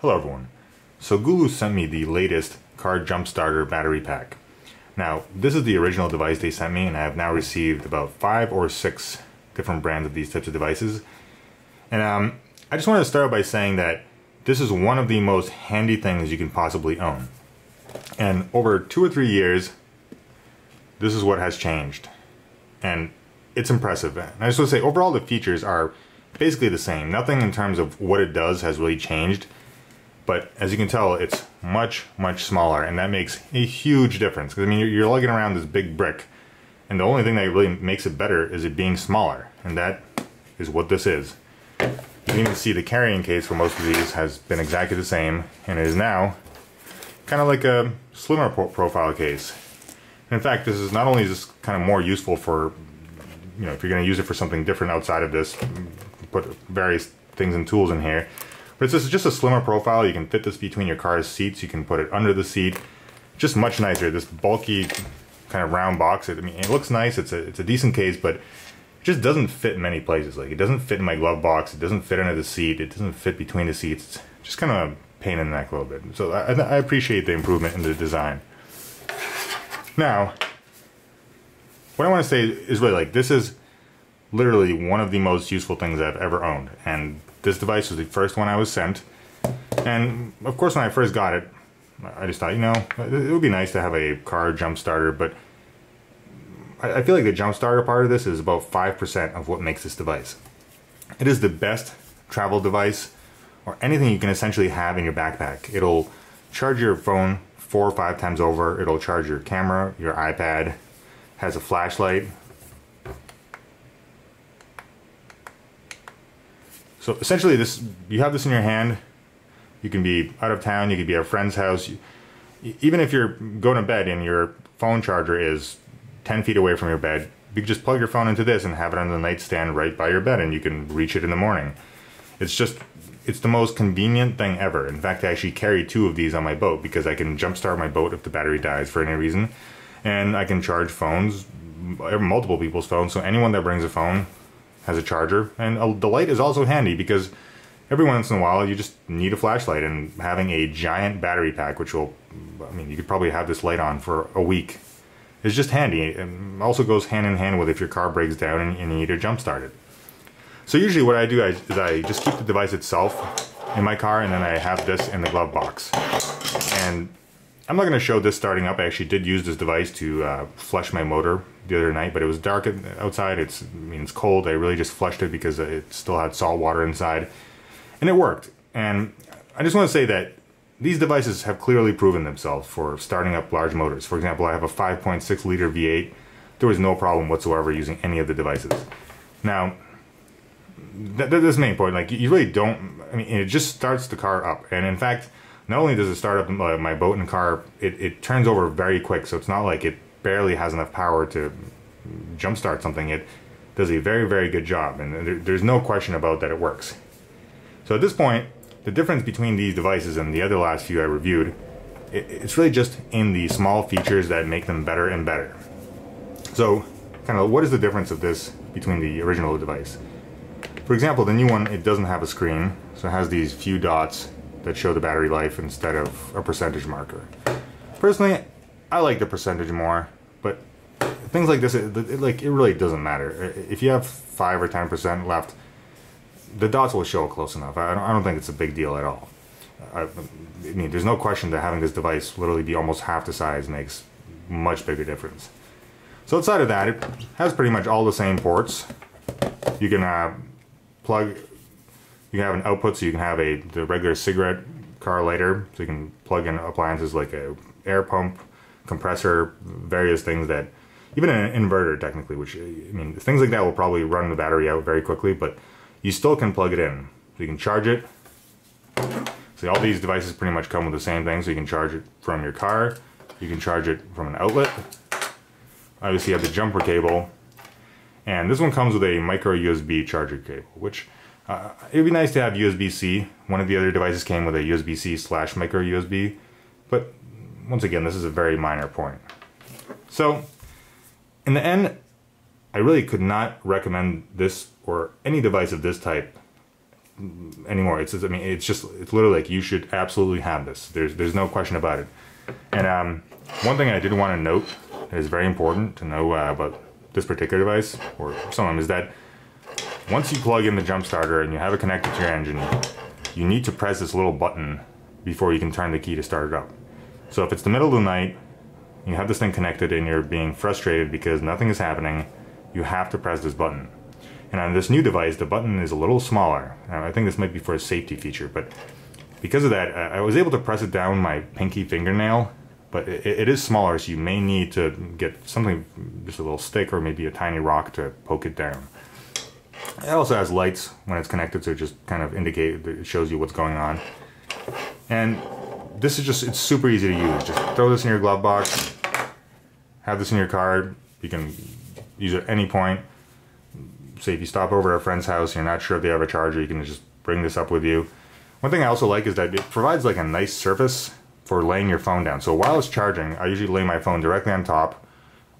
Hello everyone. So GOOLOO sent me the latest car jump starter battery pack. Now this is the original device they sent me, and I have now received about 5 or 6 different brands of these types of devices. And I just wanted to start by saying that this is one of the most handy things you can possibly own. And over 2 or 3 years, this is what has changed. And it's impressive. And I just want to say, overall the features are basically the same. Nothing in terms of what it does has really changed. But as you can tell, it's much smaller, and that makes a huge difference. Because I mean, you're lugging around this big brick, and the only thing that really makes it better is it being smaller, and that is what this is. You can even see the carrying case for most of these has been exactly the same, and it is now kind of like a slimmer profile case. And in fact, this is not only just kind of more useful for, you know, if you're going to use it for something different outside of this, put various things and tools in here. But it's just a slimmer profile. You can fit this between your car's seats. You can put it under the seat. Just much nicer. This bulky kind of round box. I mean, it looks nice. It's a decent case, but it just doesn't fit in many places. Like, it doesn't fit in my glove box. It doesn't fit under the seat. It doesn't fit between the seats. It's just kind of a pain in the neck a little bit. So I appreciate the improvement in the design. Now, what I want to say is really, like, this is literally one of the most useful things I've ever owned. And this device was the first one I was sent, and of course when I first got it, I just thought, you know, it would be nice to have a car jump starter, but I feel like the jump starter part of this is about 5% of what makes this device. It is the best travel device, or anything you can essentially have in your backpack. It'll charge your phone 4 or 5 times over, it'll charge your camera, your iPad, has a flashlight. So essentially, you have this in your hand. You can be out of town, you could be at a friend's house. Even if you're going to bed and your phone charger is 10 feet away from your bed, you can just plug your phone into this and have it on the nightstand right by your bed, and you can reach it in the morning. It's the most convenient thing ever. In fact, I actually carry 2 of these on my boat because I can jumpstart my boat if the battery dies for any reason. And I can charge phones, multiple people's phones, so anyone that brings a phone has a charger. And the light is also handy because every once in a while you just need a flashlight, and having a giant battery pack, which will, I mean, you could probably have this light on for a week, is just handy. It also goes hand in hand with if your car breaks down and you need to jump start it. So usually what I do is I just keep the device itself in my car, and then I have this in the glove box. And I'm not going to show this starting up. I actually did use this device to flush my motor the other night, but it was dark outside. It's cold. I really just flushed it because it still had salt water inside, and it worked. And I just want to say that these devices have clearly proven themselves for starting up large motors. For example, I have a 5.6 liter V8. There was no problem whatsoever using any of the devices. Now, that's the main point. Like, you really don't, I mean, it just starts the car up. And in fact, not only does it start up my boat and car, it turns over very quick. So it's not like it barely has enough power to jumpstart something. It does a very good job, and there's no question about that it works. So at this point, the difference between these devices and the other last few I reviewed, it's really just in the small features that make them better and better. So kind of what is the difference of this between the original device? For example, the new one, it doesn't have a screen, so it has these few dots that show the battery life instead of a percentage marker. Personally, I like the percentage more, but things like this, it really doesn't matter. If you have 5 or 10% left, the dots will show close enough. I don't think it's a big deal at all. I mean, there's no question that having this device literally be almost half the size makes much bigger difference. So outside of that, it has pretty much all the same ports. You can you can have an output, so you can have the regular cigarette car lighter, so you can plug in appliances like a air pump, compressor, various things that, even an inverter technically, which, I mean, things like that will probably run the battery out very quickly, but you still can plug it in. So you can charge it. So all these devices pretty much come with the same thing, so you can charge it from your car, you can charge it from an outlet. Obviously you have the jumper cable, and this one comes with a micro USB charger cable, which it would be nice to have USB-C. One of the other devices came with a USB-C / micro USB, but once again, this is a very minor point. So in the end, I really could not recommend this or any device of this type anymore. I mean, it's literally like, you should absolutely have this. There's no question about it. And one thing I did want to note that is very important to know about this particular device, or some of them, is that once you plug in the jump starter and you have it connected to your engine, you need to press this little button before you can turn the key to start it up. So if it's the middle of the night, you have this thing connected and you're being frustrated because nothing is happening, you have to press this button. And on this new device, the button is a little smaller. I think this might be for a safety feature, but because of that, I was able to press it down my pinky fingernail, but it is smaller, so you may need to get something, just a little stick or maybe a tiny rock to poke it down. It also has lights when it's connected, so it just kind of it shows you what's going on. And this is it's super easy to use. Just throw this in your glove box, have this in your car. You can use it at any point. Say if you stop over at a friend's house and you're not sure if they have a charger, you can just bring this up with you. One thing I also like is that it provides like a nice surface for laying your phone down. So while it's charging, I usually lay my phone directly on top,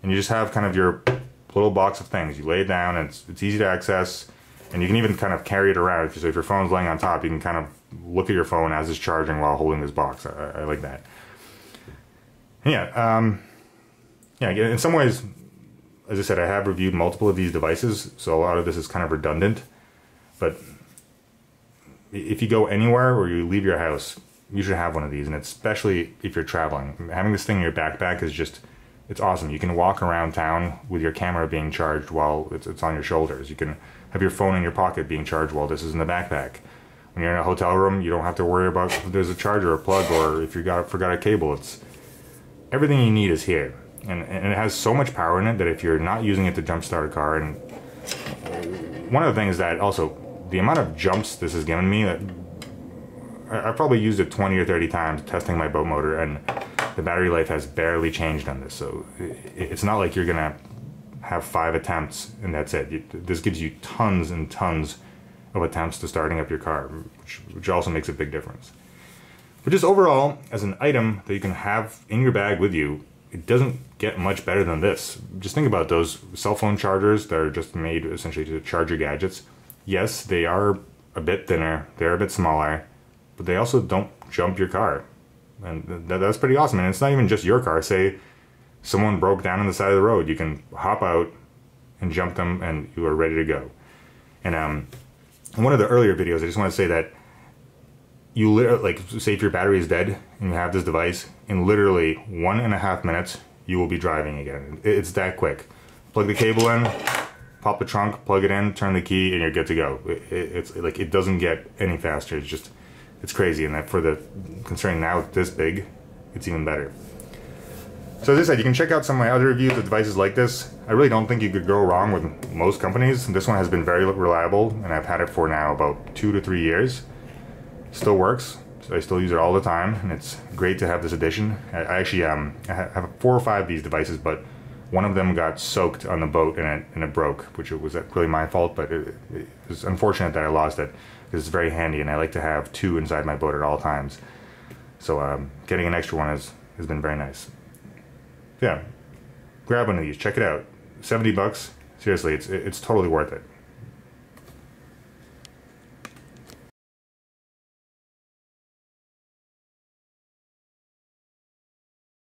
and you just have kind of your little box of things. You lay it down, and it's easy to access, and you can even kind of carry it around. So if your phone's laying on top, you can kind of look at your phone as it's charging while holding this box. I like that. Yeah, in some ways, as I said, I have reviewed multiple of these devices, so a lot of this is kind of redundant. But if you go anywhere or you leave your house, you should have one of these, and especially if you're traveling. Having this thing in your backpack is it's awesome. You can walk around town with your camera being charged while it's on your shoulders. You can have your phone in your pocket being charged while this is in the backpack. When you're in a hotel room, you don't have to worry about if there's a charger or plug, or if you forgot a cable. Everything you need is here. And it has so much power in it that if you're not using it to jumpstart a car, and one of the things that also, the amount of jumps this has given me, I've probably used it 20 or 30 times testing my boat motor, and the battery life has barely changed on this. So it's not like you're gonna have 5 attempts and that's it. This gives you tons and tons of attempts to starting up your car, which also makes a big difference. But just overall, as an item that you can have in your bag with you, it doesn't get much better than this. Just think about those cell phone chargers that are just made essentially to charge your gadgets. Yes, they are a bit thinner, they're a bit smaller, but they also don't jump your car. And that's pretty awesome. And it's not even just your car. Say someone broke down on the side of the road, you can hop out and jump them and you are ready to go. And in one of the earlier videos, I just want to say that you literally, like, say if your battery is dead and you have this device, in literally 1.5 minutes, you will be driving again. It's that quick. Plug the cable in, pop the trunk, plug it in, turn the key, and you're good to go. It's like, it doesn't get any faster. It's crazy. And that considering now it's this big, it's even better. So as I said, you can check out some of my other reviews of devices like this. I really don't think you could go wrong with most companies. This one has been very reliable, and I've had it for now about 2 to 3 years. Still works, so I still use it all the time, and it's great to have this addition. I actually I have 4 or 5 of these devices, but one of them got soaked on the boat and it broke, which was really my fault, but it was unfortunate that I lost it, because it's very handy, and I like to have 2 inside my boat at all times. So getting an extra one has been very nice. Yeah, grab one of these, check it out. $70, seriously, it's totally worth it.